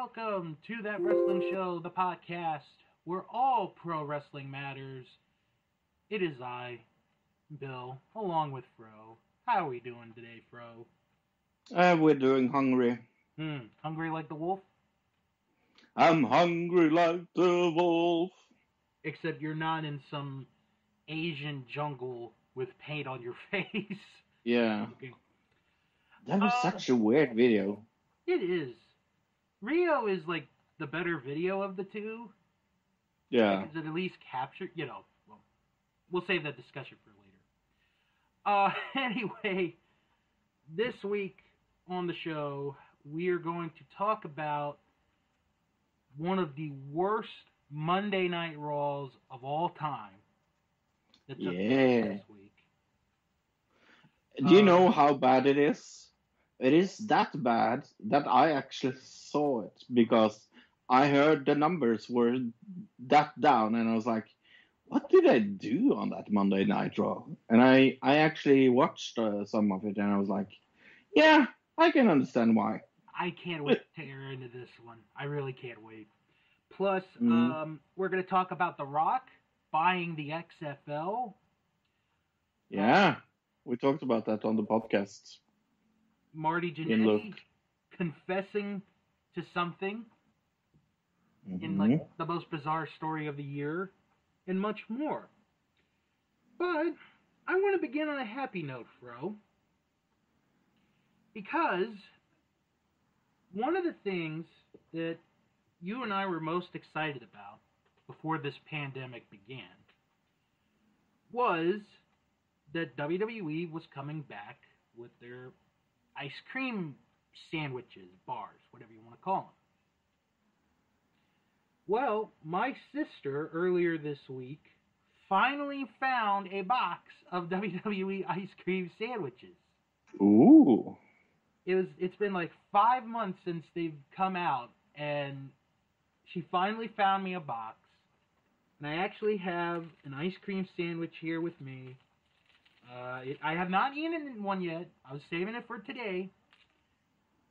welcome to That Wrestling Show, the podcast where all pro wrestling matters. It is I, Bill, along with Fro. How are we doing today, Fro? We're doing hungry. Hungry like the wolf? I'm hungry like the wolf. Except you're not in some Asian jungle with paint on your face. Yeah. Okay. That was such a weird video. It is. Rio is like the better video of the two. Yeah. Because it at least captured, well, we'll save that discussion for later. Anyway, this week on the show, we are going to talk about one of the worst Monday Night Raws of all time that took place this week. Do you know how bad it is? It is that bad that I actually saw it because I heard the numbers were that down and I was like, what did I do on that Monday Night Raw? And I actually watched some of it and I was like, yeah, I can understand why. I can't wait to tear into this one. I really can't wait. Plus, we're going to talk about The Rock buying the XFL. Yeah, we talked about that on the podcast. Marty Jannetty confessing to something in like the most bizarre story of the year, and much more. But I want to begin on a happy note, Fro, because one of the things that you and I were most excited about before this pandemic began was that WWE was coming back with their ice cream sandwiches, bars, whatever you want to call them. Well, my sister earlier this week finally found a box of WWE Ice Cream Sandwiches. Ooh. It's been like 5 months since they've come out, and she finally found me a box. And I actually have an ice cream sandwich here with me. I have not eaten one yet. I was saving it for today.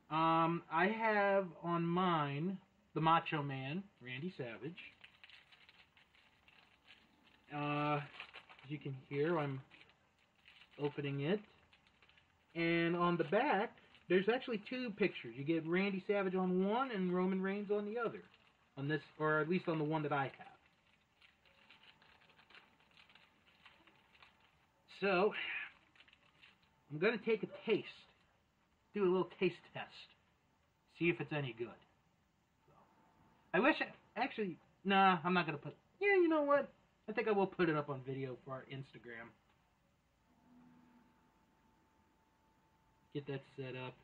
I have on mine the Macho Man, Randy Savage. As you can hear, I'm opening it. And on the back, there's actually two pictures. You get Randy Savage on one and Roman Reigns on the other. On this, or at least on the one that I have. So, I'm going to take a taste. Do a little taste test. See if it's any good. So, I wish actually, nah, I'm not going to put, you know what? I think I will put it up on video for our Instagram. Get that set up.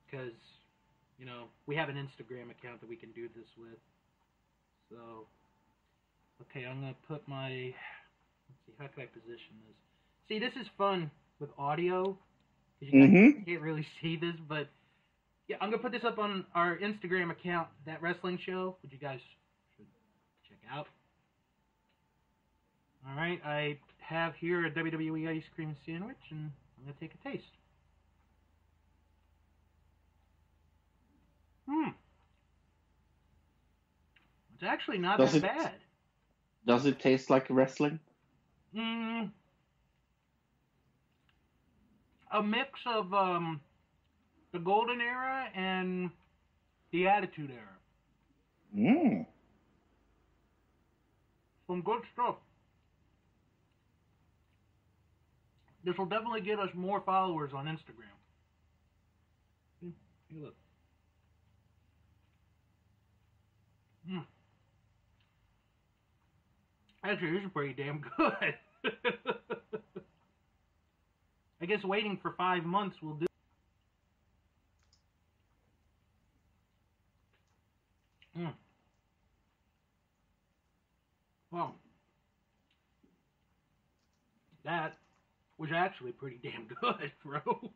Because, we have an Instagram account that we can do this with. So, okay, I'm going to put my, let's see, how can I position this? See, this is fun with audio, because you guys can't really see this, but, yeah, I'm going to put this up on our Instagram account, That Wrestling Show, which you guys should check out. Alright, I have here a WWE Ice Cream Sandwich, and I'm going to take a taste. It's actually not that bad. Does it taste like wrestling? A mix of the Golden Era and the Attitude Era. Some good stuff. This will definitely get us more followers on Instagram. See, look. Actually, this is pretty damn good. I guess waiting for 5 months will do. Well, that was actually pretty damn good, bro.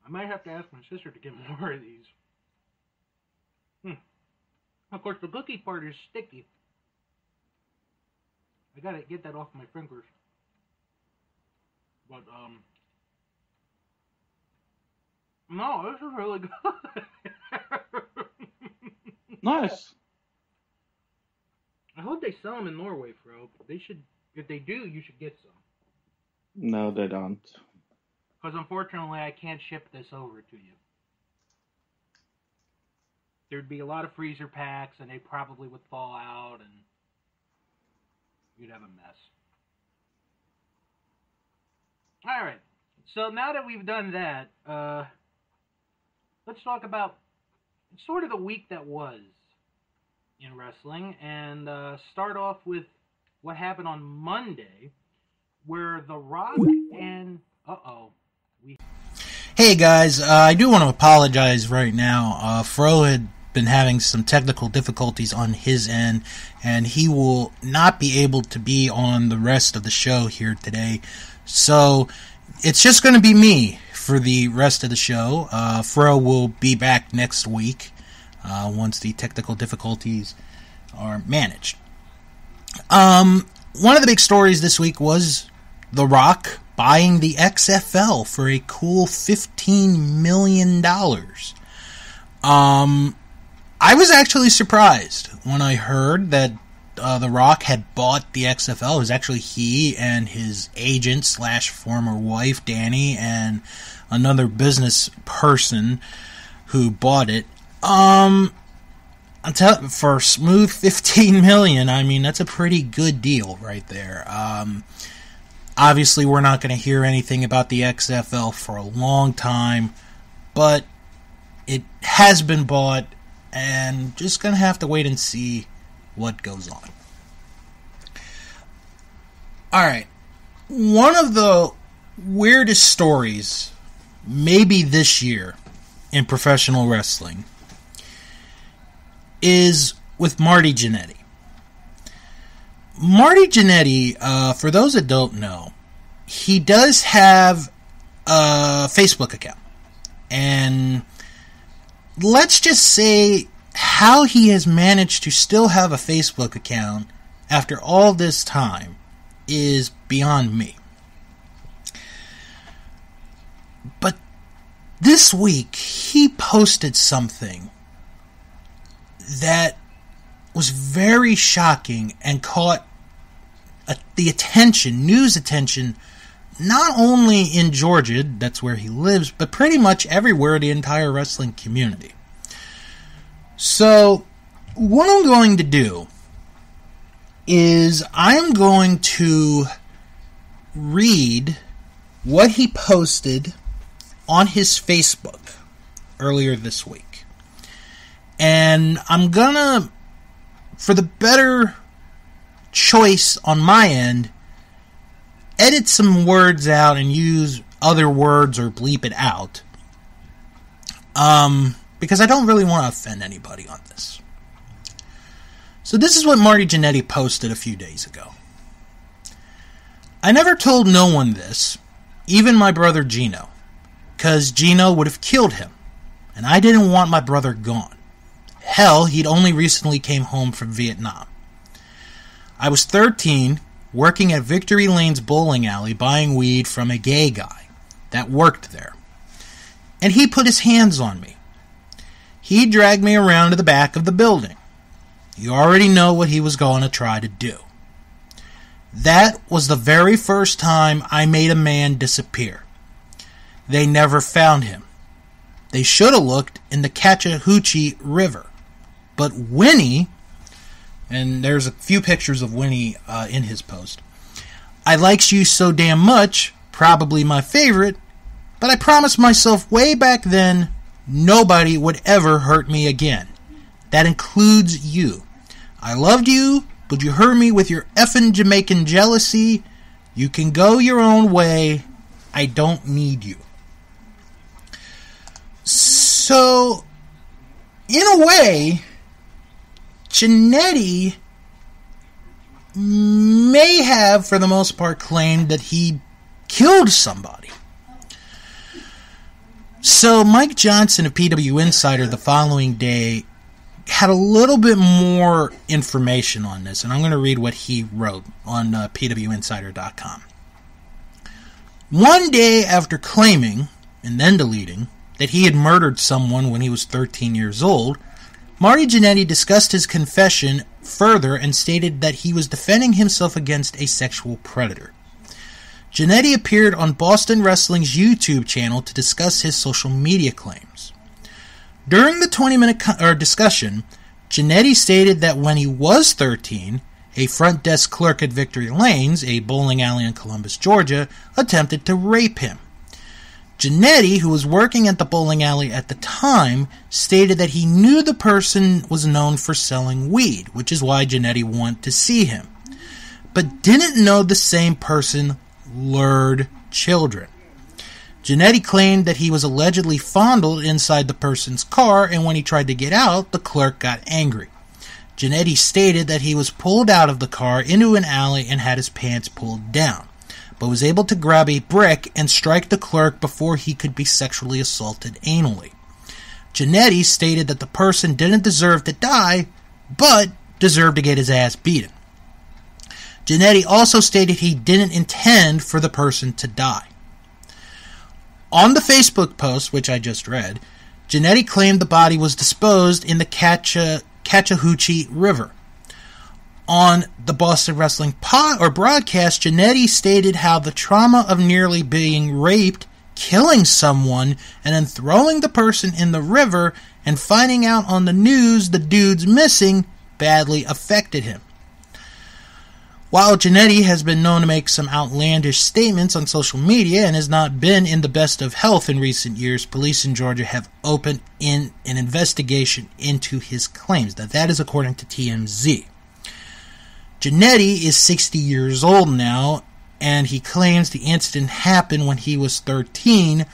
I might have to ask my sister to get more of these. Of course, the cookie part is sticky. I gotta get that off my fingers. But, No, this is really good. Nice. I hope they sell them in Norway, Fro. They should. If they do, you should get some. No, they don't. Because unfortunately, I can't ship this over to you. There'd be a lot of freezer packs, and they probably would fall out, and you'd have a mess. All right. So now that we've done that, let's talk about sort of the week that was in wrestling, and start off with what happened on Monday, where The Rock and Hey guys, I do want to apologize right now. Fro had been having some technical difficulties on his end, and he will not be able to be on the rest of the show here today. So it's just going to be me for the rest of the show. Fro will be back next week once the technical difficulties are managed. One of the big stories this week was The Rock buying the XFL for a cool $15 million. I was actually surprised when I heard that The Rock had bought the XFL. It was actually he and his agent / former wife, Danny, and another business person who bought it. For smooth $15 million, I mean, that's a pretty good deal right there. Obviously, we're not going to hear anything about the XFL for a long time, but it has been bought, and just going to have to wait and see what goes on. Alright, one of the weirdest stories, maybe this year, in professional wrestling, is with Marty Jannetty. Marty Jannetty, for those that don't know, he does have a Facebook account. And let's just say how he has managed to still have a Facebook account after all this time is beyond me. But this week, he posted something that was very shocking and caught the attention, news attention, not only in Georgia, that's where he lives, but pretty much everywhere in the entire wrestling community. So, what I'm going to do is I'm going to read what he posted on his Facebook earlier this week. And I'm gonna, for the better choice on my end, edit some words out and use other words or bleep it out. Because I don't really want to offend anybody on this. So this is what Marty Jannetty posted a few days ago. I never told no one this, even my brother Gino, because Gino would have killed him, and I didn't want my brother gone. Hell, he'd only recently came home from Vietnam. I was 13, working at Victory Lane's bowling alley buying weed from a gay guy that worked there. And he put his hands on me. He dragged me around to the back of the building. You already know what he was going to try to do. That was the very first time I made a man disappear. They never found him. They should have looked in the Chattahoochee River. But Winnie, and there's a few pictures of Winnie in his post. I likes you so damn much, probably my favorite, but I promised myself way back then nobody would ever hurt me again. That includes you. I loved you, but you hurt me with your effing Jamaican jealousy. You can go your own way. I don't need you. So, in a way, Jannetty may have, for the most part, claimed that he killed somebody. So Mike Johnson of PW Insider the following day had a little bit more information on this, and I'm going to read what he wrote on pwinsider.com. One day after claiming, and then deleting, that he had murdered someone when he was 13 years old, Marty Jannetty discussed his confession further and stated that he was defending himself against a sexual predator. Jannetty appeared on Boston Wrestling's YouTube channel to discuss his social media claims. During the 20-minute discussion, Jannetty stated that when he was 13, a front desk clerk at Victory Lanes, a bowling alley in Columbus, Georgia, attempted to rape him. Jannetty, who was working at the bowling alley at the time, stated that he knew the person was known for selling weed, which is why Jannetty wanted to see him, but didn't know the same person lured children. Jannetty claimed that he was allegedly fondled inside the person's car, and when he tried to get out, the clerk got angry. Jannetty stated that he was pulled out of the car into an alley and had his pants pulled down, but was able to grab a brick and strike the clerk before he could be sexually assaulted anally. Jannetty stated that the person didn't deserve to die, but deserved to get his ass beaten. Jannetty also stated he didn't intend for the person to die. On the Facebook post, which I just read, Jannetty claimed the body was disposed in the Chattahoochee River. On the Boston Wrestling broadcast, Jannetty stated how the trauma of nearly being raped, killing someone, and then throwing the person in the river and finding out on the news the dude's missing badly affected him. While Jannetty has been known to make some outlandish statements on social media and has not been in the best of health in recent years, police in Georgia have opened in an investigation into his claims. Now, that is according to TMZ. Jannetty is 60 years old now, and he claims the incident happened when he was 13.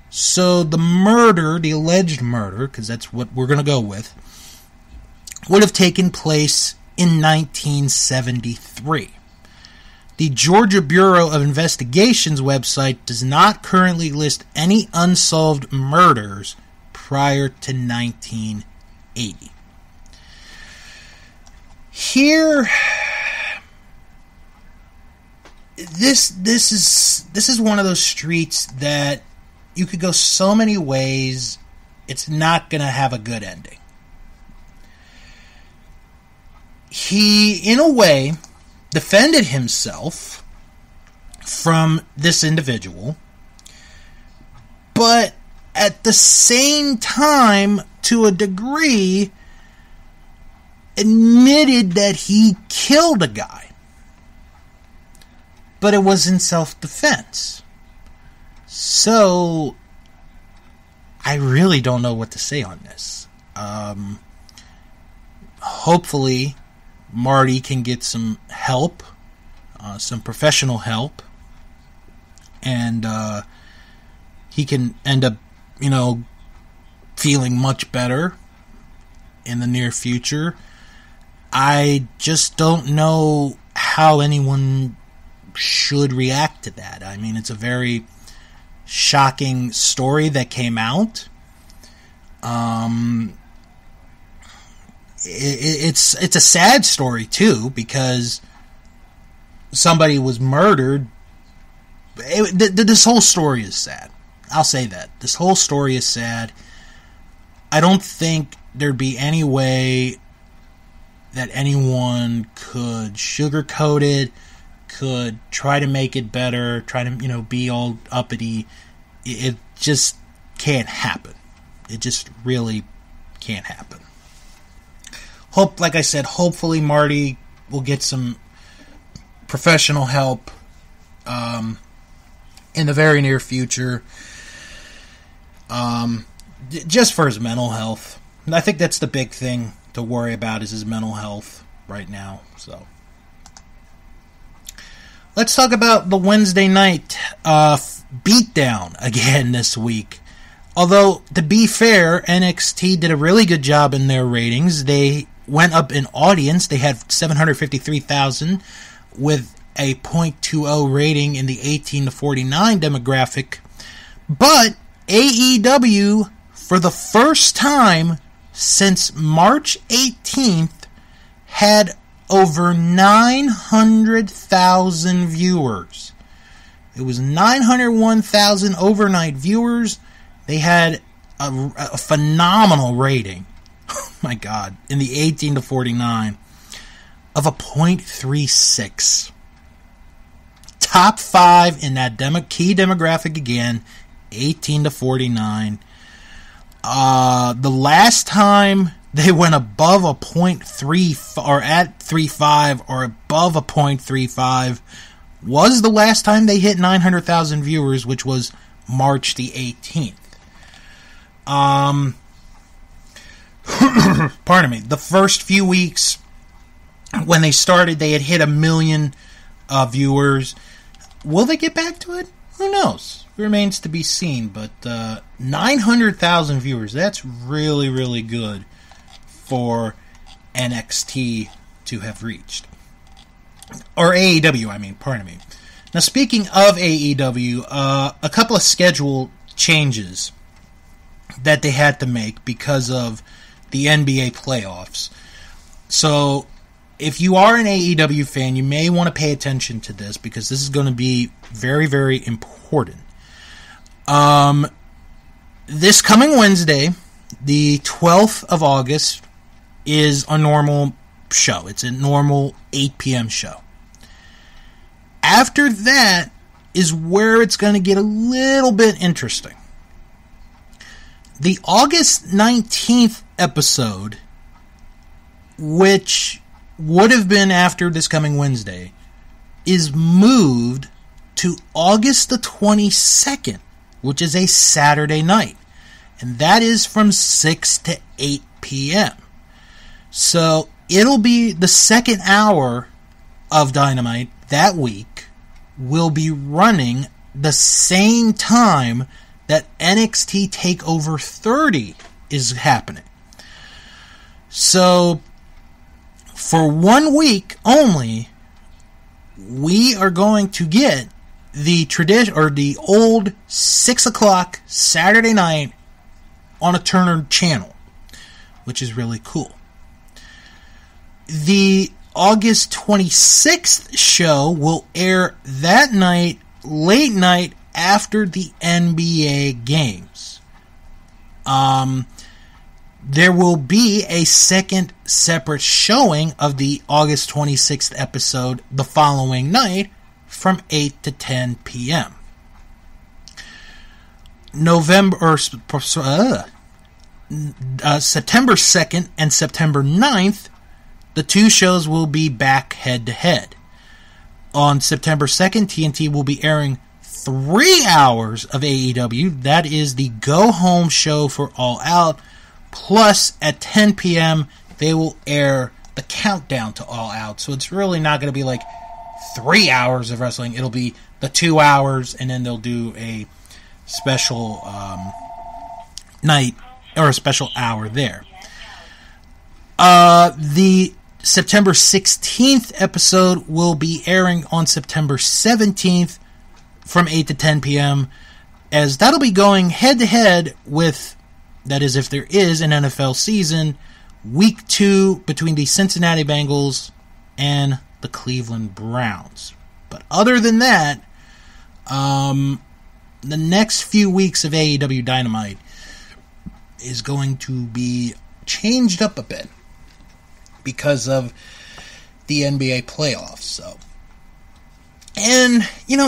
So the murder, the alleged murder, because that's what we're going to go with, would have taken place in 1973. The Georgia Bureau of Investigation's website does not currently list any unsolved murders prior to 1980. Here, this is one of those streets that you could go so many ways. It's not going to have a good ending. He, in a way, defended himself from this individual, but at the same time, to a degree, admitted that he killed a guy. But it was in self-defense. So, I really don't know what to say on this. Hopefully, Marty can get some help, some professional help, and he can end up, feeling much better in the near future. I just don't know how anyone should react to that. I mean, it's a very shocking story that came out. It's a sad story too, because somebody was murdered. This whole story is sad. I'll say that. This whole story is sad. I don't think there'd be any way that anyone could sugarcoat it, could try to make it better, try to, be all uppity. It just can't happen. It just really can't happen. Like I said, hopefully Marty will get some professional help in the very near future, just for his mental health. And I think that's the big thing to worry about, is his mental health right now. So let's talk about the Wednesday night beatdown again this week. Although, to be fair, NXT did a really good job in their ratings. They went up in audience. They had 753,000 with a .20 rating in the 18 to 49 demographic. But AEW, for the first time since March 18th, had over 900,000 viewers. It was 901,000 overnight viewers. They had a phenomenal rating. Oh my God, in the 18 to 49 of a .36. Top 5 in that key demographic again, 18 to 49. The last time they went above a .3 or at 3.5 or above a .35 was the last time they hit 900,000 viewers, which was March the 18th. Pardon me. The first few weeks when they started, they had hit 1 million viewers. Will they get back to it? Who knows? It remains to be seen. But 900,000 viewers, that's really, really good for NXT to have reached. Or AEW, I mean, pardon me. Now, speaking of AEW, a couple of schedule changes that they had to make because of the NBA playoffs. So, if you are an AEW fan, you may want to pay attention to this because this is going to be very, very important. This coming Wednesday, the 12th of August, is a normal show. It's a normal 8 p.m. show. After that is where it's going to get a little bit interesting. The August 19th episode, which would have been after this coming Wednesday, is moved to August the 22nd, which is a Saturday night. And that is from 6 to 8 p.m. So it'll be the second hour of Dynamite that week will be running the same time that NXT TakeOver 30 is happening. So, for 1 week only, we are going to get the tradition or the old 6 o'clock Saturday night on a Turner channel, which is really cool. The August 26th show will air that night, late night, after the NBA games. There will be a second separate showing of the August 26th episode the following night from 8 to 10 p.m. September 2nd and September 9th, the two shows will be back head-to-head. On September 2nd, TNT will be airing 3 hours of AEW. That is the go-home show for All Out. Plus, at 10 p.m., they will air the countdown to All Out. So it's really not going to be like 3 hours of wrestling. It'll be the 2 hours, and then they'll do a special night or a special hour there. The September 16th episode will be airing on September 17th from 8 to 10 p.m. as that'll be going head-to-head with, that is if there is an NFL season, Week 2 between the Cincinnati Bengals and the Cleveland Browns. But other than that, the next few weeks of AEW Dynamite is going to be changed up a bit because of the NBA playoffs. So, and,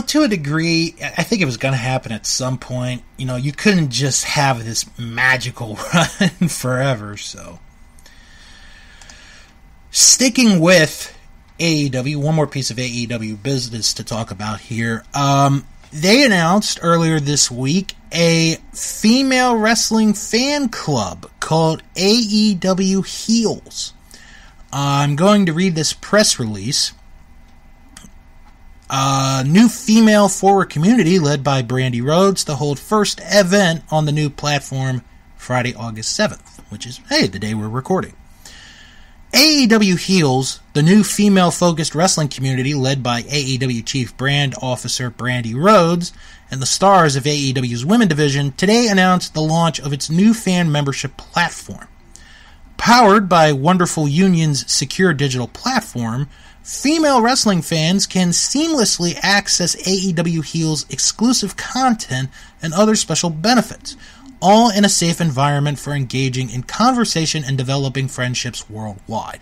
to a degree, I think it was going to happen at some point. You couldn't just have this magical run forever. So, sticking with AEW, one more piece of AEW business to talk about here. They announced earlier this week a female wrestling fan club called AEW Heels. I'm going to read this press release. New female forward community led by Brandy Rhodes to hold first event on the new platform Friday, August 7th, which is, the day we're recording. AEW Heels, the new female-focused wrestling community led by AEW Chief Brand Officer Brandy Rhodes and the stars of AEW's women division, today announced the launch of its new fan membership platform. Powered by Wonderful Union's secure digital platform, female wrestling fans can seamlessly access AEW Heels' exclusive content and other special benefits, all in a safe environment for engaging in conversation and developing friendships worldwide.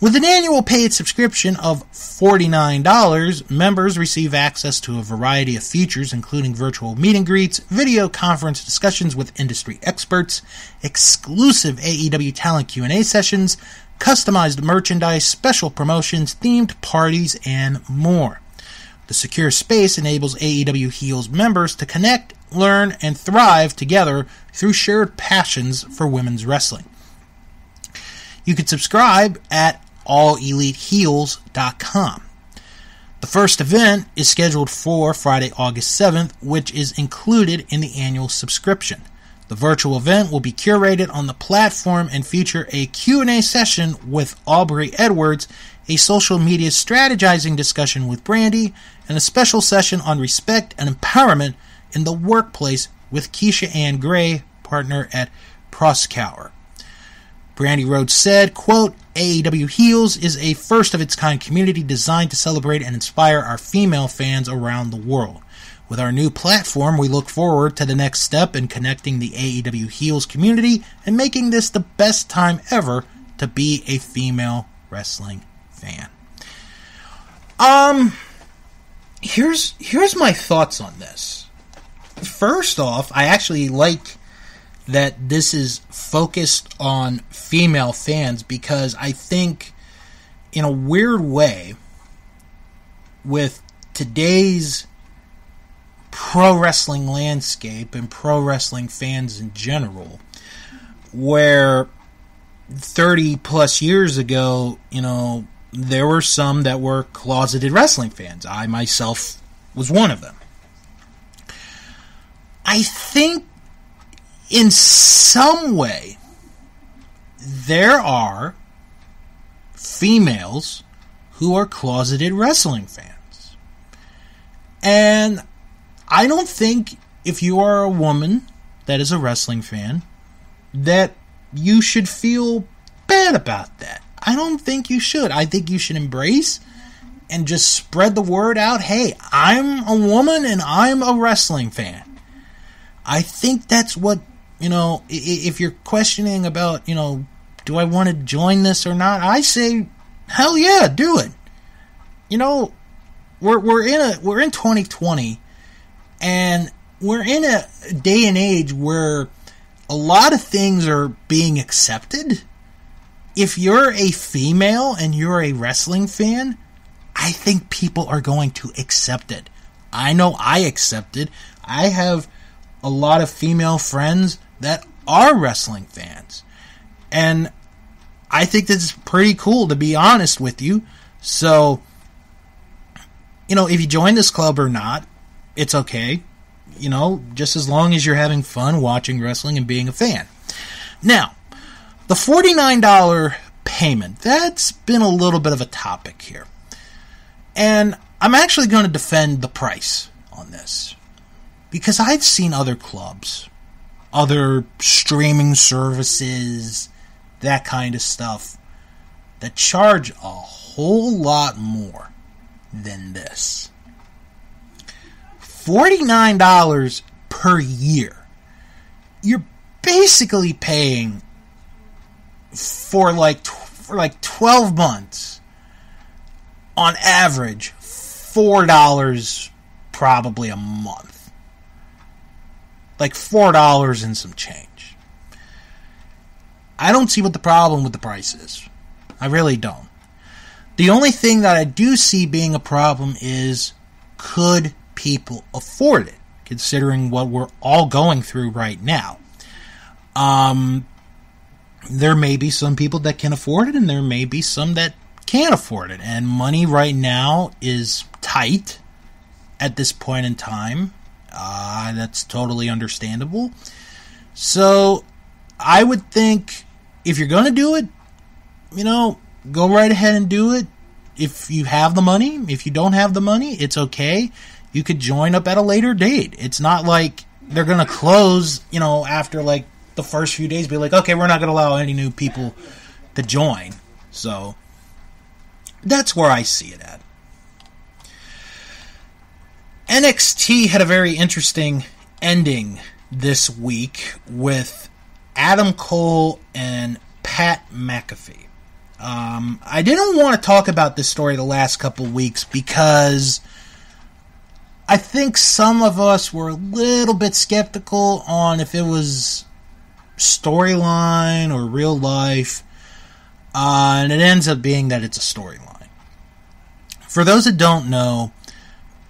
With an annual paid subscription of $49, members receive access to a variety of features, including virtual meet and greets, video conference discussions with industry experts, exclusive AEW talent Q&A sessions, customized merchandise, special promotions, themed parties, and more. The secure space enables AEW Heels members to connect, learn, and thrive together through shared passions for women's wrestling. You can subscribe at alleliteheels.com. The first event is scheduled for Friday, August 7th, which is included in the annual subscription. The virtual event will be curated on the platform and feature a Q&A session with Aubrey Edwards, a social media strategizing discussion with Brandy, and a special session on respect and empowerment in the workplace with Keisha Ann Gray, partner at Proskauer. Brandy Rhodes said, quote, AEW Heels is a first-of-its-kind community designed to celebrate and inspire our female fans around the world. With our new platform, we look forward to the next step in connecting the AEW Heels community and making this the best time ever to be a female wrestling fan. Here's my thoughts on this. First off, I actually like that this is focused on female fans because I think, in a weird way, with today's pro wrestling landscape and pro wrestling fans in general, where 30 plus years ago, there were some that were closeted wrestling fans. I myself was one of them. I think in some way there are females who are closeted wrestling fans. And I don't think if you are a woman that is a wrestling fan that you should feel bad about that. I don't think you should. I think you should embrace and just spread the word out. Hey, I'm a woman and I'm a wrestling fan. I think that's what, if you're questioning about, do I want to join this or not? I say, hell yeah, do it. We're in 2020, and we're in a day and age where a lot of things are being accepted. If you're a female and you're a wrestling fan, I think people are going to accept it. I know I accept it. I have a lot of female friends that are wrestling fans. And I think this is pretty cool, to be honest with you. So, if you join this club or not, it's okay. Just as long as you're having fun watching wrestling and being a fan. Now, the $49 payment, that's been a little bit of a topic here. And I'm actually going to defend the price on this. Because I've seen other clubs, other streaming services, that kind of stuff, that charge a whole lot more than this. $49 per year. You're basically paying for like 12 months, on average, $4 probably a month. Like $4 and some change. I don't see what the problem with the price is. I really don't. The only thing that I do see being a problem is, could people afford it, considering what we're all going through right now? There may be some people that can afford it, and there may be some that can't afford it. And money right now is tight at this point in time. That's totally understandable. So, I would think, if you're going to do it, go right ahead and do it. If you have the money, if you don't have the money, it's okay. You could join up at a later date. It's not like they're going to close, after like the first few days, be like, okay, we're not going to allow any new people to join. So, that's where I see it at. NXT had a very interesting ending this week with Adam Cole and Pat McAfee. I didn't want to talk about this story the last couple weeks because I think some of us were a little bit skeptical on if it was storyline or real life, and it ends up being that it's a storyline. For those that don't know,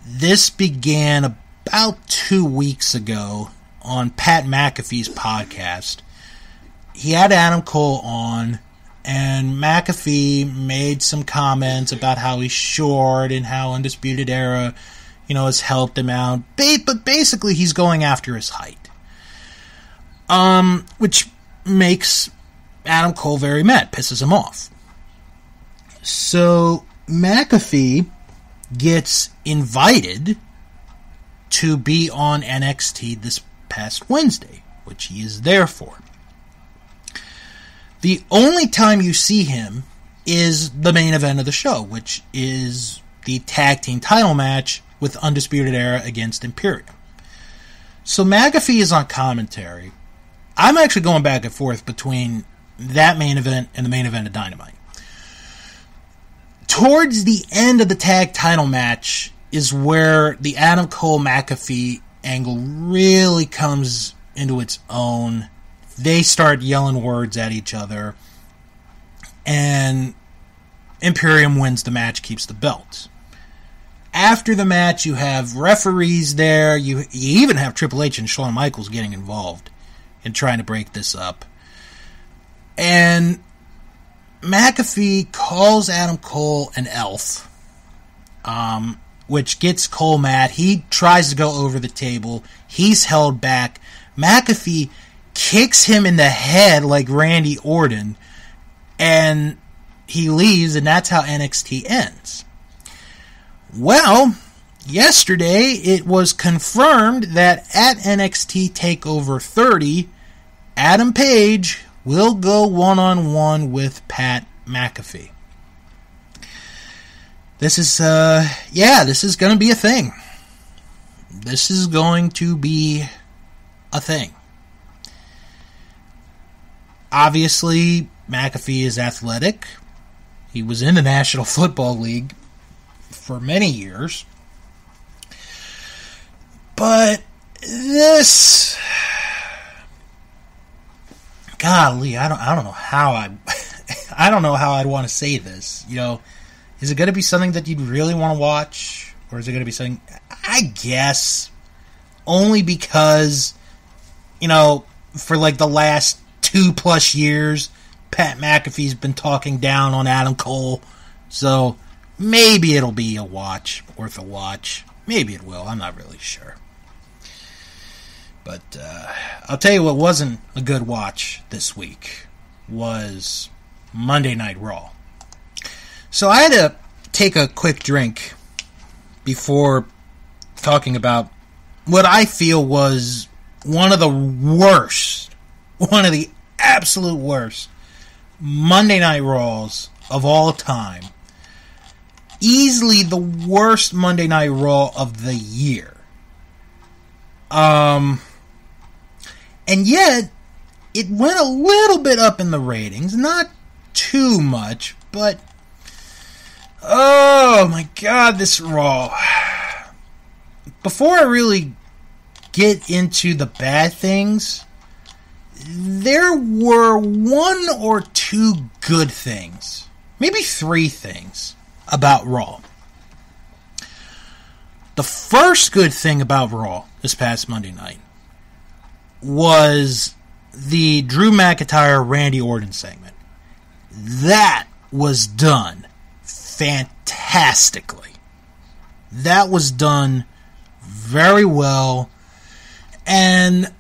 this began about 2 weeks ago on Pat McAfee's podcast. He had Adam Cole on, and McAfee made some comments about how he's short and how Undisputed Era, has helped him out. But basically, he's going after his height. Which makes Adam Cole very mad, pisses him off. So McAfee gets invited to be on NXT this past Wednesday, which he is there for. The only time you see him is the main event of the show, which is the tag team title match with Undisputed Era against Imperium. So McAfee is on commentary. I'm actually going back and forth between that main event and the main event of Dynamite. Towards the end of the tag title match is where the Adam Cole McAfee angle really comes into its own. They start yelling words at each other, and Imperium wins the match, keeps the belt. After the match, you have referees there. You even have Triple H and Shawn Michaels getting involved in trying to break this up. And McAfee calls Adam Cole an elf, which gets Cole mad. He tries to go over the table. He's held back. McAfee kicks him in the head like Randy Orton, and he leaves, and that's how NXT ends. Well, yesterday it was confirmed that at NXT TakeOver 30, Adam Page will go one-on-one with Pat McAfee. This is going to be a thing. This is going to be a thing. Obviously, McAfee is athletic. He was in the National Football League for many years. But this... Golly, I don't know how I don't know how I'd want to say this. Is it going to be something that you'd really want to watch? Or is it going to be something... I guess only because, for like the last 2+ years, Pat McAfee's been talking down on Adam Cole. So maybe it'll be worth a watch. Maybe it will. I'm not really sure. But I'll tell you what wasn't a good watch this week was Monday Night Raw. So I had to take a quick drink before talking about what I feel was one of the absolute worst Monday Night Raws of all time. Easily the worst Monday Night Raw of the year. And yet, it went a little bit up in the ratings. Not too much, but... Oh my god, this Raw. Before I really get into the bad things, there were 1 or 2 good things. Maybe 3 things about Raw. The first good thing about Raw this past Monday night was the Drew McIntyre Randy Orton segment. That was done fantastically. That was done very well, and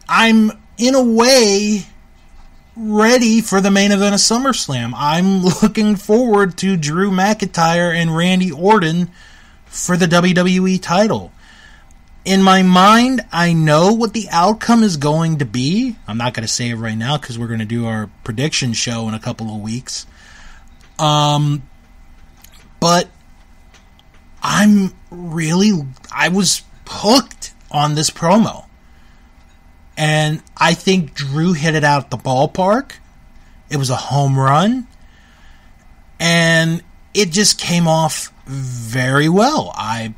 I'm in a way ready for the main event of SummerSlam. I'm looking forward to Drew McIntyre and Randy Orton for the WWE title. In my mind, I know what the outcome is going to be. I'm not going to say it right now because we're going to do our prediction show in a couple of weeks. But I was hooked on this promo. And I think Drew hit it out at the ballpark. It was a home run. And it just came off very well. I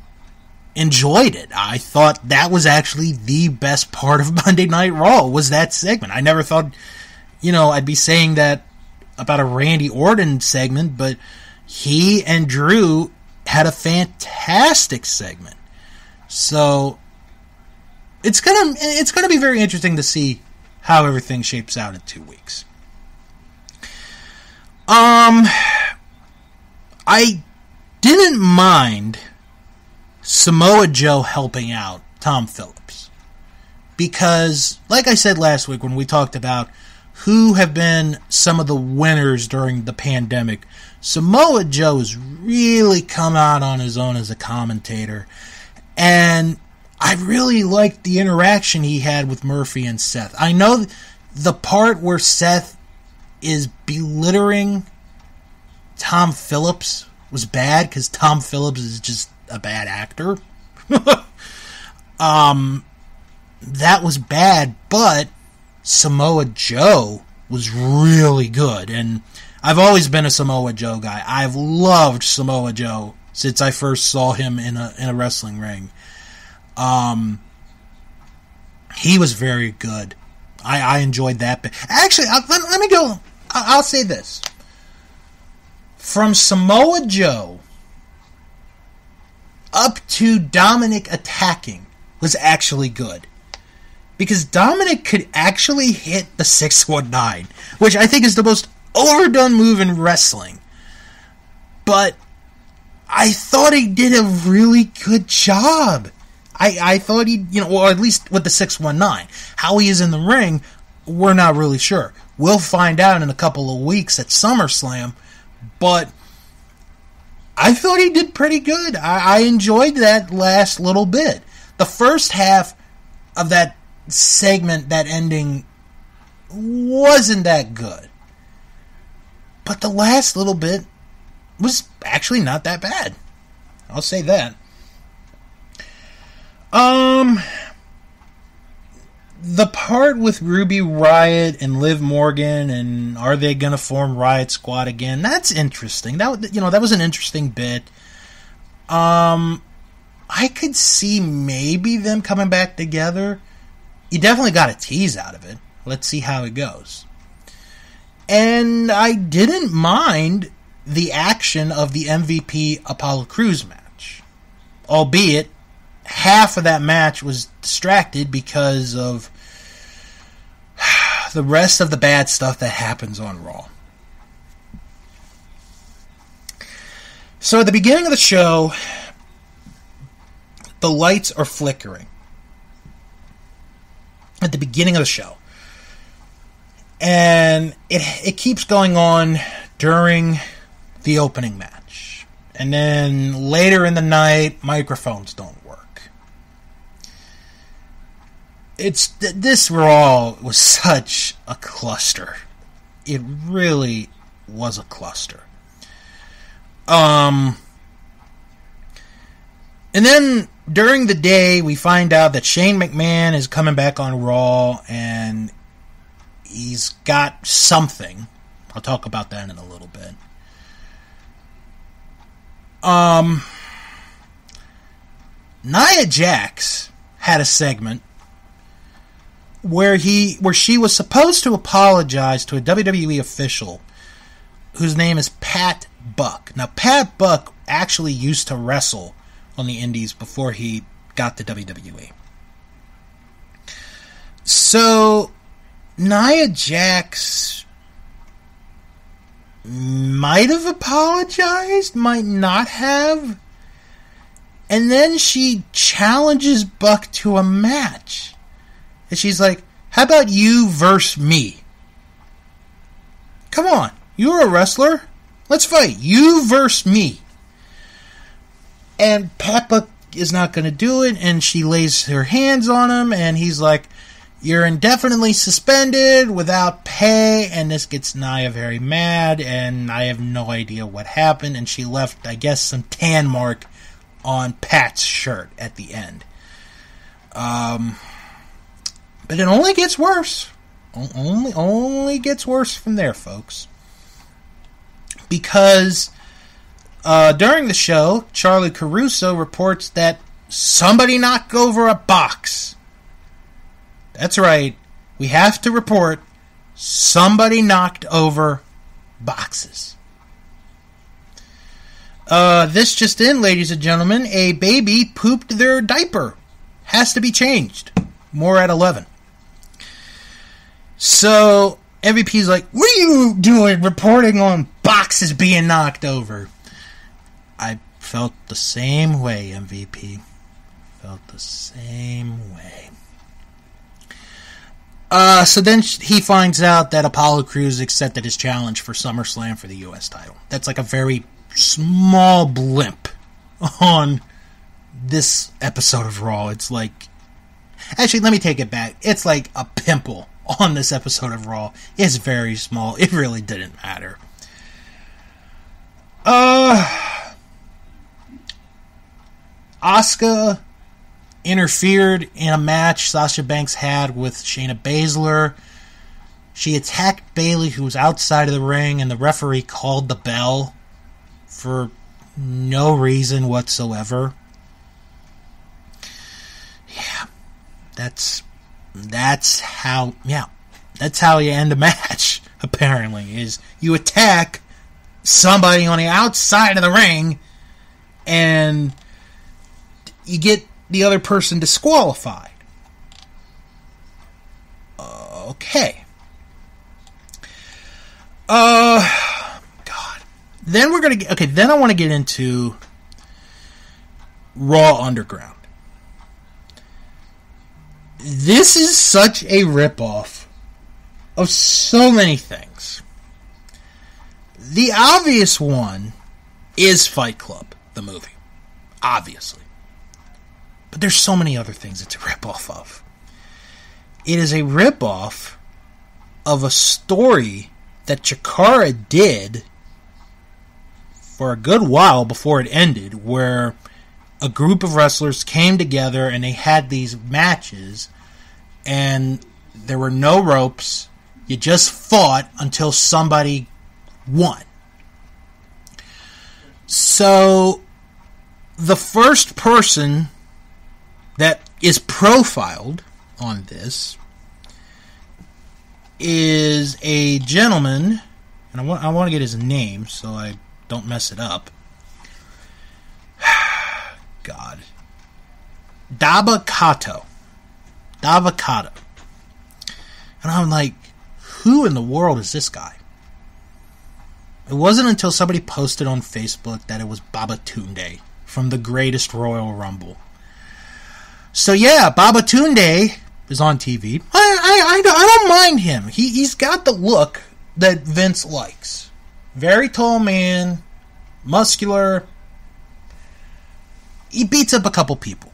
enjoyed it. I thought that was actually the best part of Monday Night Raw, was that segment. I never thought, I'd be saying that about a Randy Orton segment, but he and Drew had a fantastic segment. So it's gonna be very interesting to see how everything shapes out in 2 weeks. I didn't mind Samoa Joe helping out Tom Phillips, because, like I said last week when we talked about who have been some of the winners during the pandemic, Samoa Joe has really come out on his own as a commentator, and I really liked the interaction he had with Murphy and Seth. I know the part where Seth is belittling Tom Phillips was bad, because Tom Phillips is just a bad actor. That was bad, but Samoa Joe was really good, and I've always been a Samoa Joe guy. I've loved Samoa Joe since I first saw him in a wrestling ring. He was very good. I enjoyed that bit. Actually, let me go. I'll say this. From Samoa Joe up to Dominic attacking was actually good. Because Dominic could actually hit the 619, which I think is the most overdone move in wrestling. But I thought he did a really good job. I thought he, or at least with the 619. How he is in the ring, we're not really sure. We'll find out in a couple of weeks at SummerSlam. But I thought he did pretty good. I enjoyed that last little bit. The first half of that segment, that ending, wasn't that good. But the last little bit was actually not that bad. I'll say that. The part with Ruby Riott and Liv Morgan, and are they going to form Riot Squad again? That's interesting. That was an interesting bit. I could see maybe them coming back together. You definitely got a tease out of it. Let's see how it goes. And I didn't mind the action of the MVP Apollo Crews match. Albeit, half of that match was distracted because of the rest of the bad stuff that happens on Raw. So at the beginning of the show, the lights are flickering. At the beginning of the show. And it keeps going on during the opening match. And then later in the night, microphones don't work. This Raw was such a cluster. It really was a cluster. And then during the day, we find out that Shane McMahon is coming back on Raw, and he's got something. I'll talk about that in a little bit. Nia Jax had a segment where she was supposed to apologize to a WWE official whose name is Pat Buck. Now, Pat Buck actually used to wrestle on the Indies before he got to WWE. So, Nia Jax might have apologized, might not have. And then she challenges Buck to a match. And she's like, how about you versus me? Come on, you're a wrestler. Let's fight. You versus me. And Pat Buck is not going to do it, and she lays her hands on him, and he's like, you're indefinitely suspended without pay, and this gets Nia very mad, and I have no idea what happened, and she left, I guess, some tan mark on Pat's shirt at the end. But But it only gets worse. Only gets worse from there, folks. Because during the show, Charlie Caruso reports that somebody knocked over a box. That's right. We have to report somebody knocked over boxes. This just in, ladies and gentlemen. A baby pooped their diaper. Has to be changed. More at 11. So, MVP's like, what are you doing reporting on boxes being knocked over? I felt the same way, MVP. Felt the same way. So then he finds out that Apollo Crews accepted his challenge for SummerSlam for the U.S. title. That's like a very small blimp on this episode of Raw. It's like... Actually, let me take it back. It's like a pimple on this episode of Raw. It's very small. It really didn't matter. Asuka interfered in a match Sasha Banks had with Shayna Baszler. She attacked Bayley, who was outside of the ring, and the referee called the bell for no reason whatsoever. Yeah, that's how you end a match, apparently, is you attack somebody on the outside of the ring and you get the other person disqualified. Okay. God. Then we're gonna get... Okay, then I want to get into Raw Underground. This is such a ripoff of so many things. The obvious one is Fight Club, the movie. Obviously. But there's so many other things it's a ripoff of. It is a ripoff of a story that Chikara did for a good while before it ended, where a group of wrestlers came together and they had these matches, and there were no ropes. You just fought until somebody won. So, the first person that is profiled on this is a gentleman, and I want to get his name so I don't mess it up. God. Dabba-Kato. And I'm like, who in the world is this guy? It wasn't until somebody posted on Facebook that it was Babatunde from the Greatest Royal Rumble. So yeah, Babatunde is on TV. I don't mind him. He's got the look that Vince likes. Very tall man, muscular. He beats up a couple people.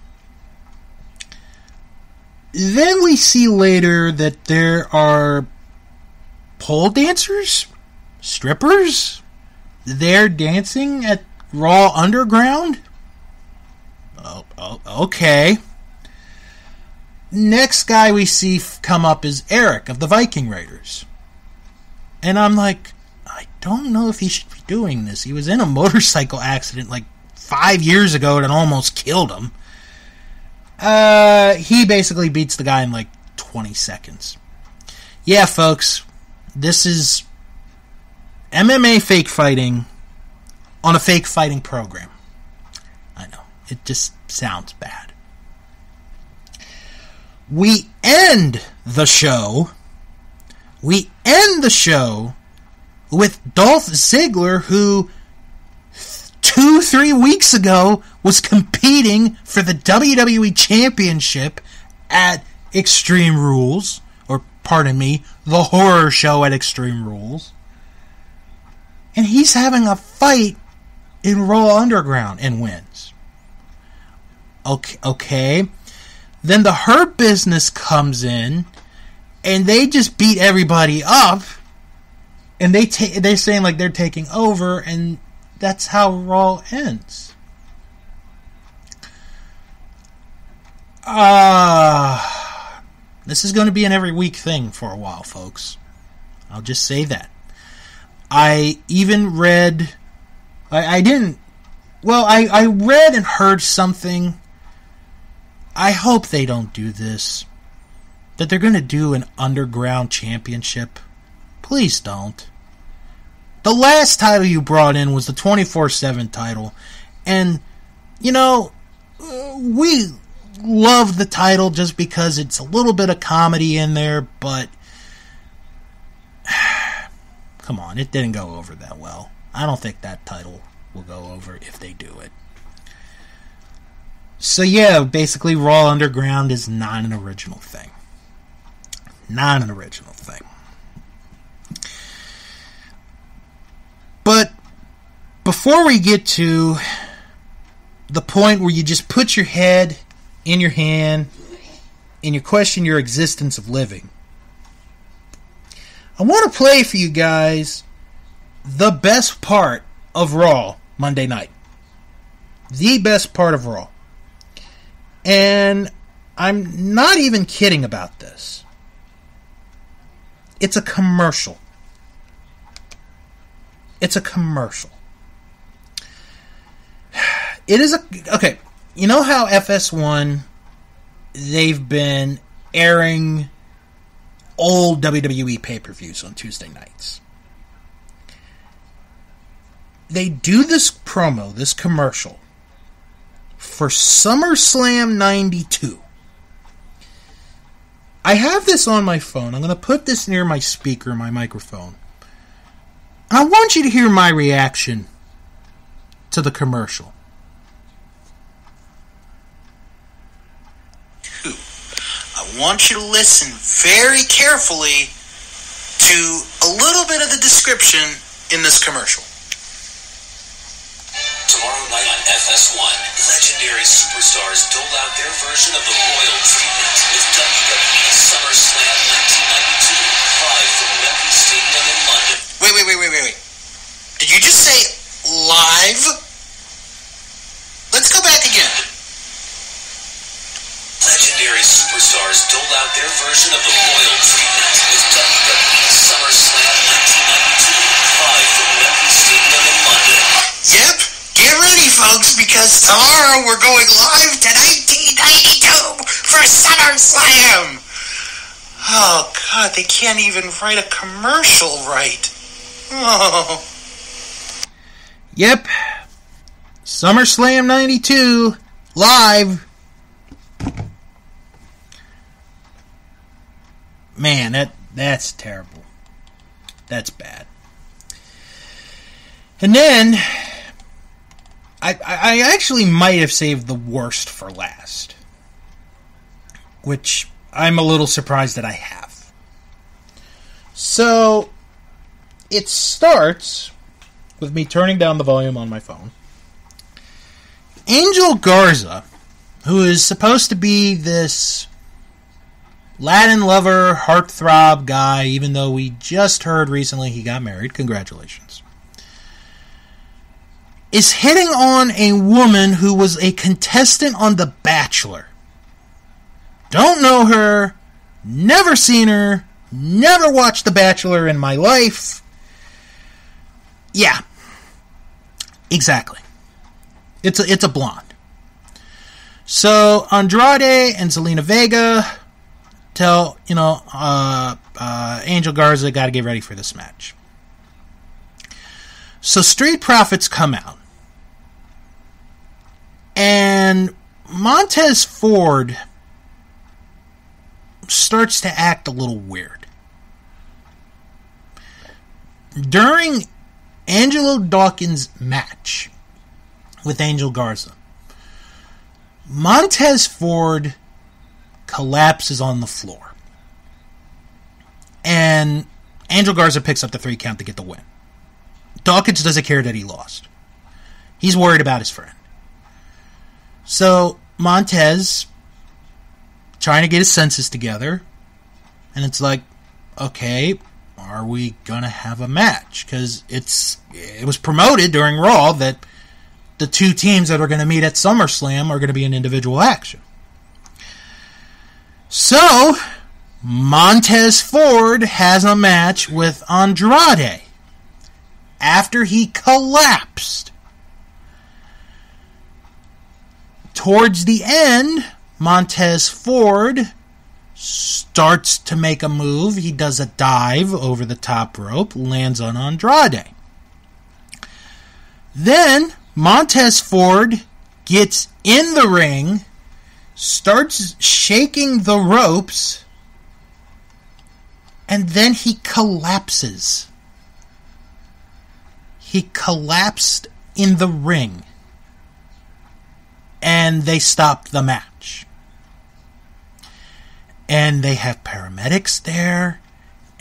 Then we see later that there are pole dancers, strippers. They're dancing at Raw Underground. Oh, okay. Next guy we see come up is Eric of the Viking Raiders. And I'm like, I don't know if he should be doing this. He was in a motorcycle accident like 5 years ago that almost killed him. He basically beats the guy in like 20 seconds. Yeah, folks, this is MMA fake fighting on a fake fighting program. I know, it just sounds bad. We end the show with Dolph Ziggler, who 2-3 weeks ago was competing for the WWE Championship at Extreme Rules, or pardon me, the horror show at Extreme Rules. And he's having a fight in Raw Underground and wins. Okay. Then the Hurt Business comes in, and they just beat everybody up, and they're saying like they're taking over, and that's how Raw ends. This is going to be an every week thing for a while, folks. I'll just say that. I even read... I read and heard something. I hope they don't do this. That they're going to do an underground championship. Please don't. The last title you brought in was the 24/7 title. And, you know, we love the title just because it's a little bit of comedy in there, but come on, it didn't go over that well. I don't think that title will go over if they do it. So yeah, basically Raw Underground is not an original thing. Not an original thing. But before we get to the point where you just put your head in your hand and you question your existence of living, I want to play for you guys the best part of Raw Monday night. The best part of Raw. And I'm not even kidding about this. It's a commercial. It's a commercial. It is a... Okay, you know how FS1, they've been airing old WWE pay-per-views on Tuesday nights. They do this promo, this commercial, for SummerSlam 92. I have this on my phone. I'm going to put this near my speaker, my microphone. And I want you to hear my reaction to the commercial. I want you to listen very carefully to a little bit of the description in this commercial. Tomorrow night on FS1, legendary superstars dole out their version of the royal treatment with WWE SummerSlam 1992, live from Wembley Stadium in London. Wait. Did you just say live? Let's go back again. Legendary superstars dole out their version of the royal treatment with WWE SummerSlam 1992, live from Wembley Stadium in London. Yep. Get ready, folks, because tomorrow we're going live to 1992 for SummerSlam. Oh, God, they can't even write a commercial right. Oh. Yep. SummerSlam 92, live. Man, that's terrible. That's bad. And then... I actually might have saved the worst for last, which I'm a little surprised that I have. So, it starts with me turning down the volume on my phone. Angel Garza, who is supposed to be this Latin lover, heartthrob guy, even though we just heard recently he got married, congratulations, is hitting on a woman who was a contestant on The Bachelor. Don't know her, never seen her, never watched The Bachelor in my life. Yeah, exactly. It's a blonde. So Andrade and Zelina Vega tell, Angel Garza got to get ready for this match. So Street Profits come out. And Montez Ford starts to act a little weird. During Angelo Dawkins' match with Angel Garza, Montez Ford collapses on the floor. And Angel Garza picks up the 3 count to get the win. Dawkins doesn't care that he lost. He's worried about his friend. So, Montez, trying to get his senses together, and it's like, okay, are we going to have a match? Because it was promoted during Raw that the 2 teams that are going to meet at SummerSlam are going to be an individual action. So, Montez Ford has a match with Andrade after he collapsed. Towards the end, Montez Ford starts to make a move. He does a dive over the top rope, lands on Andrade. Then Montez Ford gets in the ring, starts shaking the ropes, and then he collapses. He collapsed in the ring. And they stop the match. And they have paramedics there,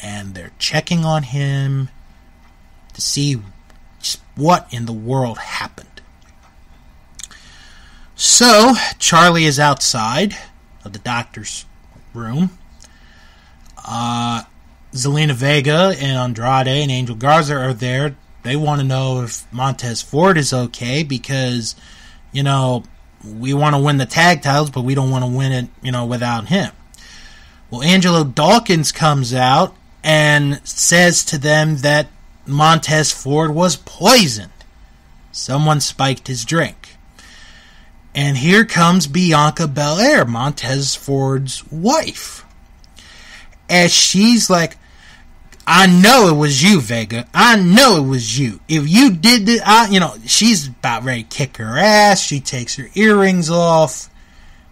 and they're checking on him to see just what in the world happened. So, Charlie is outside of the doctor's room. Zelina Vega and Andrade and Angel Garza are there. They want to know if Montez Ford is okay because, you know, we want to win the tag titles, but we don't want to win it, you know, without him. Well, Angelo Dawkins comes out and says to them that Montez Ford was poisoned. Someone spiked his drink. And here comes Bianca Belair, Montez Ford's wife. As she's like, I know it was you, Vega. I know it was you. If you did this, she's about ready to kick her ass. She takes her earrings off.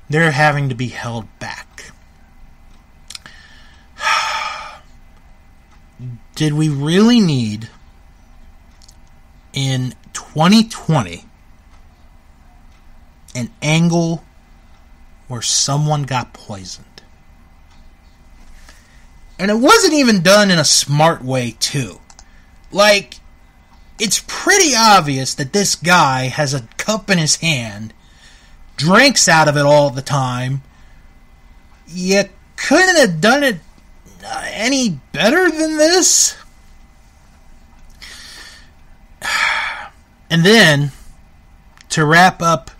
They're having to be held back. Did we really need, in 2020, an angle where someone got poisoned? And it wasn't even done in a smart way, too. Like, it's pretty obvious that this guy has a cup in his hand, drinks out of it all the time. You couldn't have done it any better than this? And then, to wrap up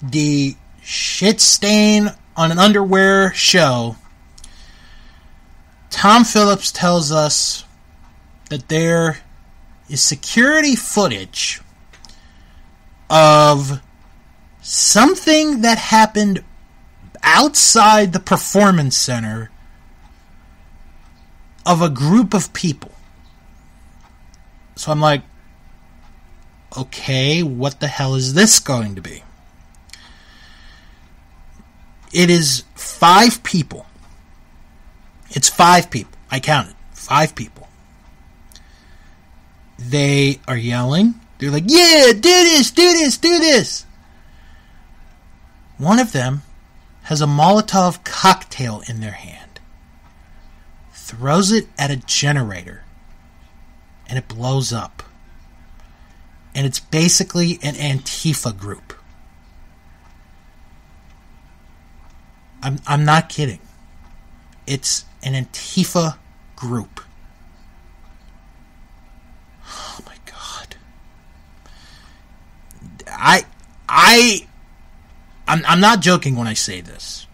the shit stain on an underwear show, Tom Phillips tells us that there is security footage of something that happened outside the Performance Center of a group of people. So I'm like, okay, what the hell is this going to be? It is 5 people. It's 5 people. I counted. 5 people. They are yelling. They're like, yeah, do this, do this, do this. One of them has a Molotov cocktail in their hand. Throws it at a generator. And it blows up. And it's basically an Antifa group. I'm not kidding. It's an Antifa group. Oh my God. I'm not joking when I say this.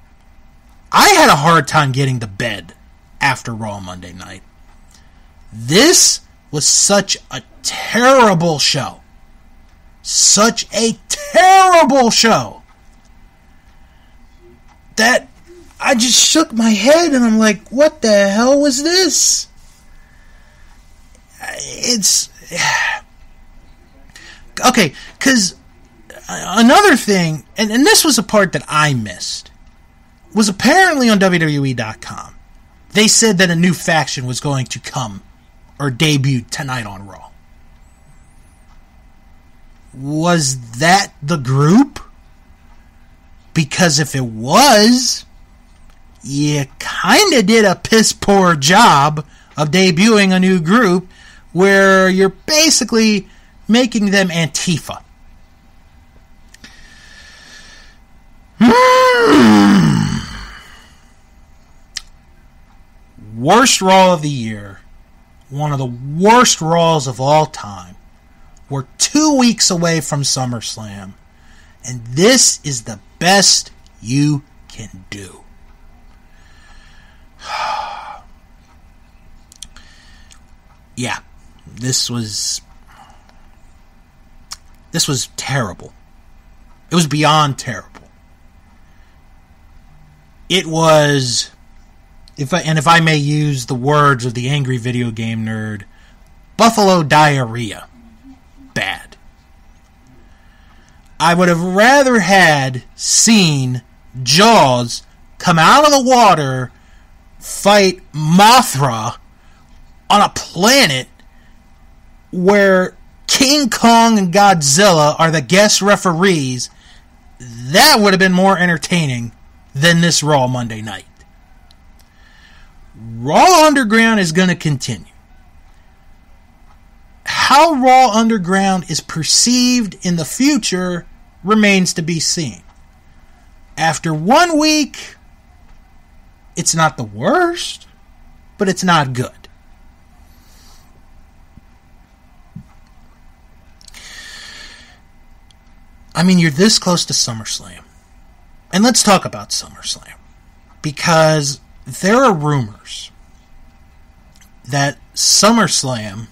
I had a hard time getting to bed after Raw Monday night. This was such a terrible show. Such a terrible show that I just shook my head and I'm like, what the hell was this? It's... Okay, because another thing, and this was a part that I missed, was apparently on WWE.com. They said that a new faction was going to come or debut tonight on Raw. Was that the group? Because if it was, you kind of did a piss poor job of debuting a new group where you're basically making them Antifa. Worst Raw of the year. One of the worst Raws of all time. We're 2 weeks away from SummerSlam. And this is the best you can do. Yeah, this was terrible. It was beyond terrible. It was, if I may use the words of the angry video game nerd, buffalo diarrhea. Bad. I would have rather seen Jaws come out of the water, fight Mothra on a planet where King Kong and Godzilla are the guest referees. That would have been more entertaining than this Raw Monday night. Raw Underground is going to continue. How Raw Underground is perceived in the future remains to be seen. After 1 week, it's not the worst, but it's not good. I mean, you're this close to SummerSlam. And let's talk about SummerSlam. Because there are rumors that SummerSlam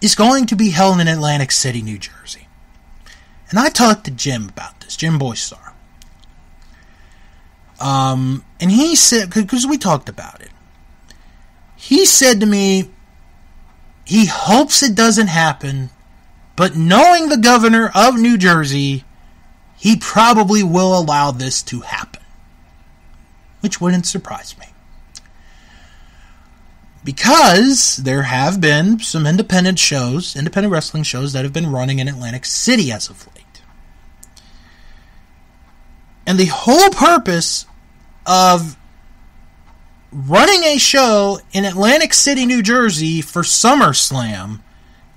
is going to be held in Atlantic City, New Jersey. And I talked to Jim about this, Jim Boystar. And he said, because we talked about it, he said to me, he hopes it doesn't happen, but knowing the governor of New Jersey, he probably will allow this to happen. Which wouldn't surprise me. Because there have been some independent wrestling shows that have been running in Atlantic City as of late. And the whole purpose of running a show in Atlantic City, New Jersey for SummerSlam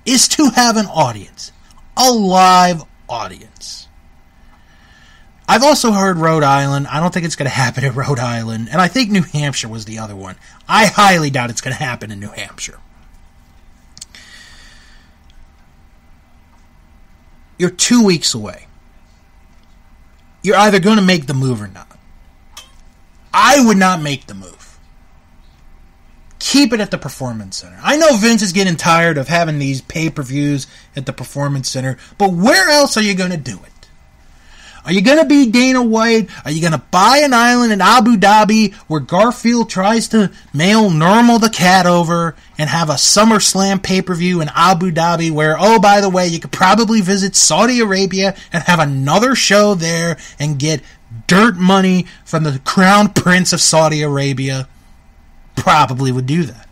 is to have an audience. A live audience. I've also heard Rhode Island. I don't think it's going to happen in Rhode Island. And I think New Hampshire was the other one. I highly doubt it's going to happen in New Hampshire. You're 2 weeks away. You're either going to make the move or not. I would not make the move. Keep it at the Performance Center. I know Vince is getting tired of having these pay-per-views at the Performance Center, but where else are you going to do it? Are you going to be Dana White? Are you going to buy an island in Abu Dhabi where Garfield tries to mail Normal the cat over and have a SummerSlam pay-per-view in Abu Dhabi where, oh, by the way, you could probably visit Saudi Arabia and have another show there and get dirt money from the Crown Prince of Saudi Arabia? Probably would do that.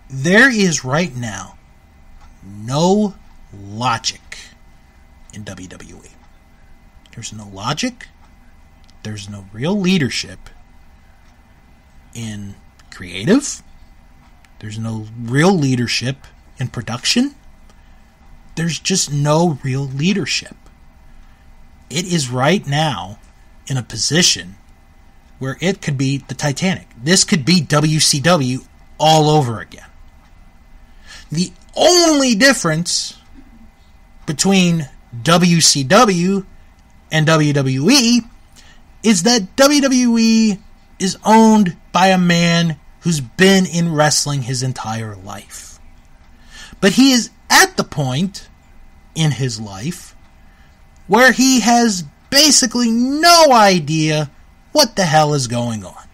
There is right now no logic in WWE. There's no logic. There's no real leadership in creative. There's no real leadership in production. There's just no real leadership. It is right now in a position where it could be the Titanic. This could be WCW all over again. The only difference between WCW and WWE is that WWE is owned by a man who's been in wrestling his entire life. But he is at the point in his life where he has basically no idea what the hell is going on.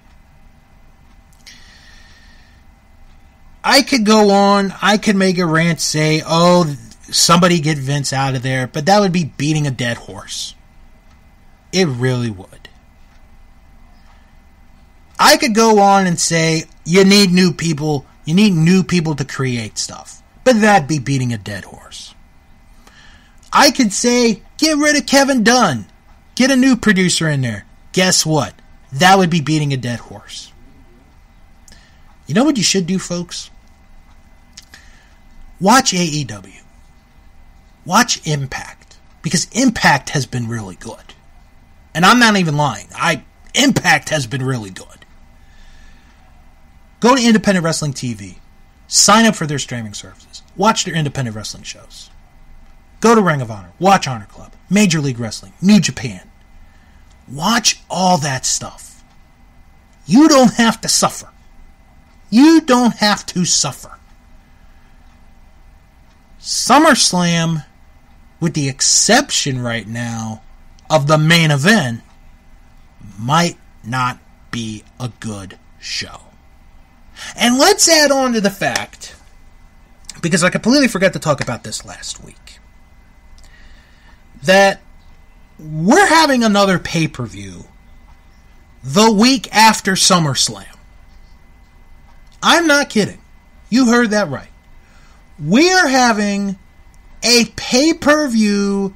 I could go on, I could make a rant, say, oh, somebody get Vince out of there, but that would be beating a dead horse. It really would. I could go on and say, you need new people to create stuff, but that'd be beating a dead horse. I could say, get rid of Kevin Dunn, get a new producer in there. Guess what? That would be beating a dead horse. You know what you should do, folks? Watch AEW. Watch Impact. Because Impact has been really good. And I'm not even lying. Impact has been really good. Go to Independent Wrestling TV. Sign up for their streaming services. Watch their independent wrestling shows. Go to Ring of Honor. Watch Honor Club. Major League Wrestling. New Japan. Watch all that stuff. You don't have to suffer. You don't have to suffer. SummerSlam, with the exception right now of the main event, might not be a good show. And let's add on to the fact, because I completely forgot to talk about this last week, that we're having another pay-per-view the week after SummerSlam. I'm not kidding. You heard that right. We are having a pay-per-view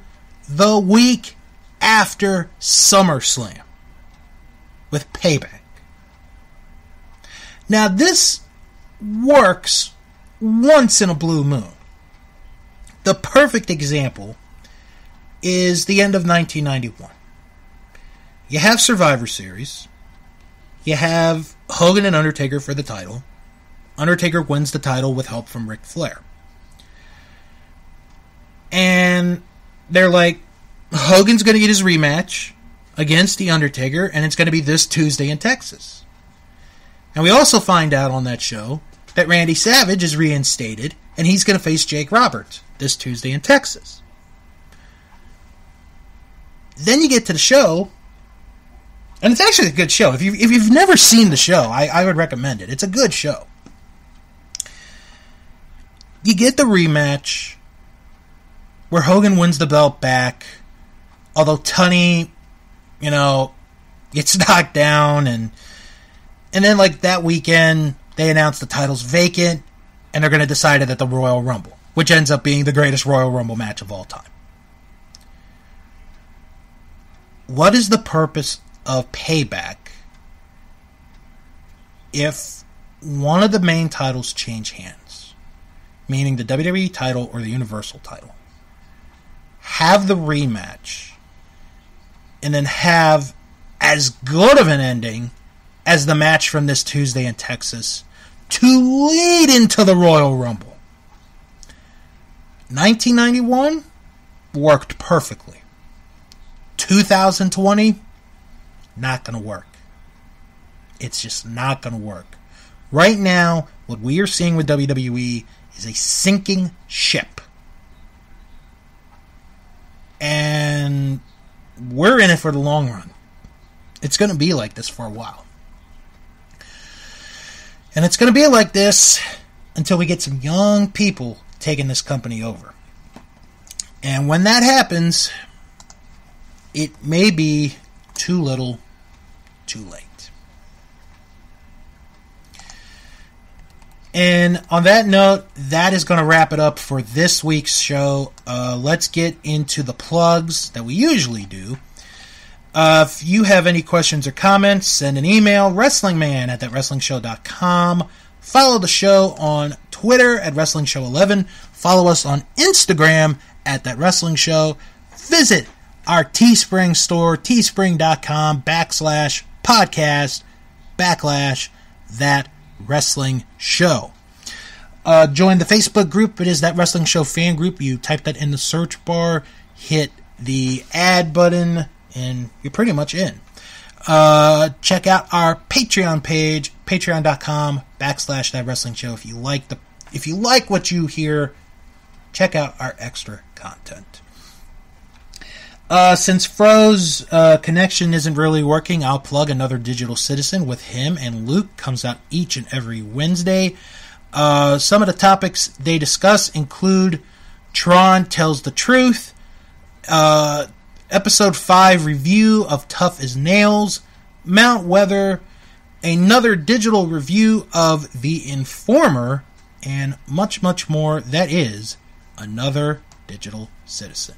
the week after SummerSlam with Payback. Now, this works once in a blue moon. The perfect example is the end of 1991. You have Survivor Series. You have Hogan and Undertaker for the title. Undertaker wins the title with help from Ric Flair. And they're like, Hogan's going to get his rematch against The Undertaker, and it's going to be this Tuesday in Texas. And we also find out on that show that Randy Savage is reinstated, and he's going to face Jake Roberts this Tuesday in Texas. Then you get to the show, and it's actually a good show. If you've never seen the show, I would recommend it. It's a good show. You get the rematch where Hogan wins the belt back, although Tunney, gets knocked down, and then like that weekend they announce the title's vacant, and they're going to decide it at the Royal Rumble, which ends up being the greatest Royal Rumble match of all time. What is the purpose of Payback if one of the main titles change hands, meaning the WWE title or the Universal title? Have the rematch and then have as good of an ending as the match from this Tuesday in Texas to lead into the Royal Rumble. 1991 worked perfectly. 2020, not going to work. It's just not going to work. Right now, what we are seeing with WWE is a sinking ship. And we're in it for the long run. It's going to be like this for a while. And it's going to be like this until we get some young people taking this company over. And when that happens, it may be too little, too late. And on that note, that is going to wrap it up for this week's show. Let's get into the plugs that we usually do. If you have any questions or comments, send an email, wrestlingman@thatwrestlingshow.com. Follow the show on Twitter at WrestlingShow11. Follow us on Instagram at ThatWrestlingShow. Visit our Teespring store, teespring.com/podcast/ThatWrestlingShow. Join the Facebook group. It is That Wrestling Show fan group. You type that in the search bar, hit the add button, and you're pretty much in. Check out our Patreon page, patreon.com/ThatWrestlingShow. If you like what you hear, check out our extra content. Since Fro's connection isn't really working, I'll plug Another Digital Citizen with him and Luke. Comes out each and every Wednesday. Some of the topics they discuss include Tron Tells the Truth, Episode 5 review of Tough as Nails, Mount Weather, another digital review of The Informer, and much, much more. That is Another Digital Citizen.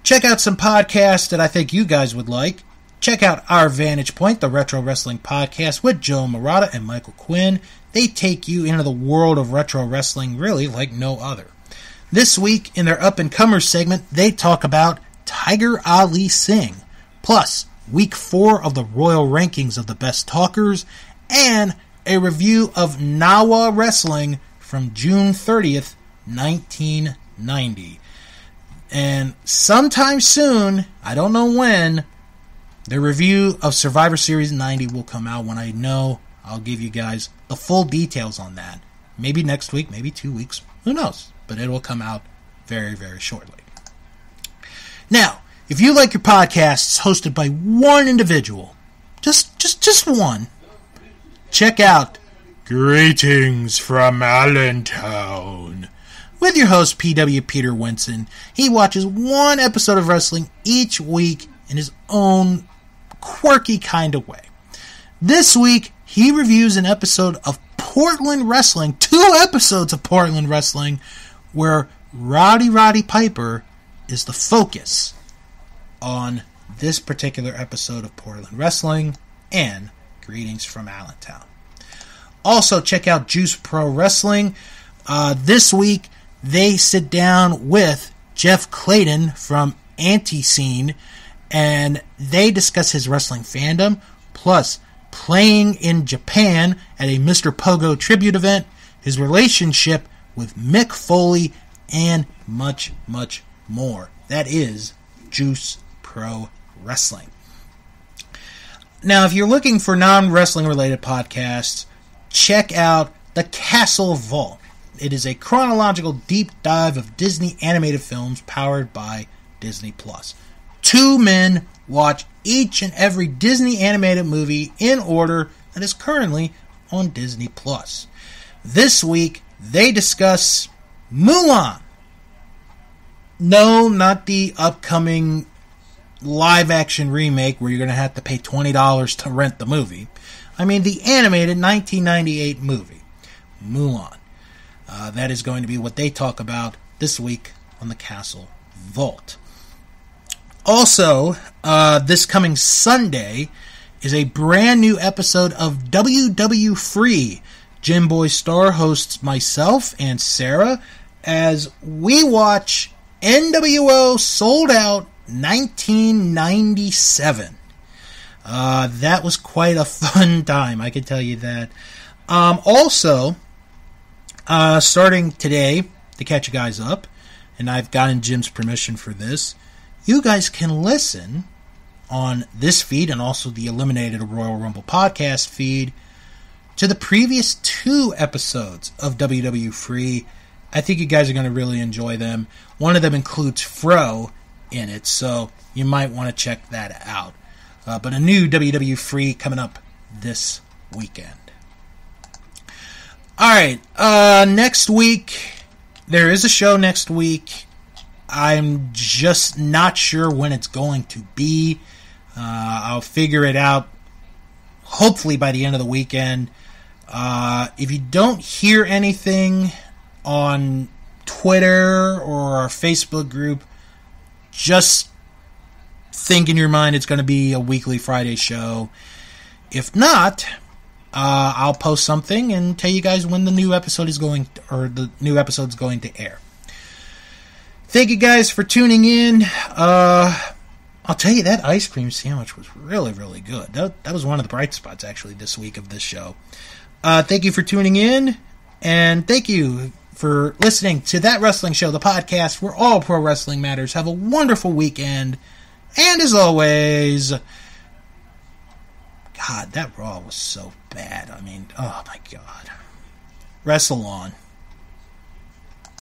Check out some podcasts that I think you guys would like. Check out Our Vantage Point, the Retro Wrestling Podcast with Joe Murata and Michael Quinn. They take you into the world of retro wrestling really like no other. This week, in their Up-and-Comers segment, they talk about Tiger Ali Singh, plus Week 4 of the Royal Rankings of the Best Talkers, and a review of Nawa Wrestling from June 30th, 1990. And sometime soon, I don't know when, the review of Survivor Series 90 will come out. When I know, I'll give you guys the full details on that. Maybe next week, maybe 2 weeks. Who knows? But it will come out very, very shortly. Now, if you like your podcasts hosted by one individual, just one, check out Greetings from Allentown with your host, PW Peter Winson. He watches one episode of wrestling each week in his own quirky kind of way. This week, he reviews an episode of Portland Wrestling, 2 episodes of Portland Wrestling, where Roddy Piper is the focus on this particular episode of Portland Wrestling and Greetings from Allentown. Also, check out Juice Pro Wrestling. This week, they sit down with Jeff Clayton from Anti-Scene, and they discuss his wrestling fandom, plus playing in Japan at a Mr. Pogo tribute event, his relationship with Mick Foley, and much, much more. That is Juice Pro Wrestling. Now, if you're looking for non-wrestling related podcasts, check out The Castle Vault. It is a chronological deep dive of Disney animated films powered by Disney+. 2 men watch each and every Disney animated movie in order that is currently on Disney+. This week, they discuss Mulan. No, not the upcoming live-action remake where you're going to have to pay $20 to rent the movie. I mean the animated 1998 movie, Mulan. That is going to be what they talk about this week on the Castle Vault. Also, this coming Sunday is a brand new episode of WW Free. Jim Boy Star hosts myself and Sarah as we watch NWO Sold Out 1997. That was quite a fun time, I can tell you that. Also, starting today, to catch you guys up, and I've gotten Jim's permission for this, you guys can listen on this feed and also the Eliminated Royal Rumble podcast feed to the previous 2 episodes of WW Free. I think you guys are going to really enjoy them. One of them includes Fro in it, so you might want to check that out. But a new WW Free coming up this weekend. Alright, next week, there is a show next week. I'm just not sure when it's going to be. I'll figure it out hopefully by the end of the weekend. If you don't hear anything on Twitter or our Facebook group, just think in your mind it's going to be a weekly Friday show. If not, I'll post something and tell you guys when the new episode is going to air. Thank you guys for tuning in. I'll tell you, that ice cream sandwich was really, really good. That was one of the bright spots, actually, this week of this show. Thank you for tuning in, and thank you for listening to That Wrestling Show, the podcast where all pro wrestling matters. Have a wonderful weekend, and as always, God, that Raw was so bad. I mean, oh my God. Wrestle on.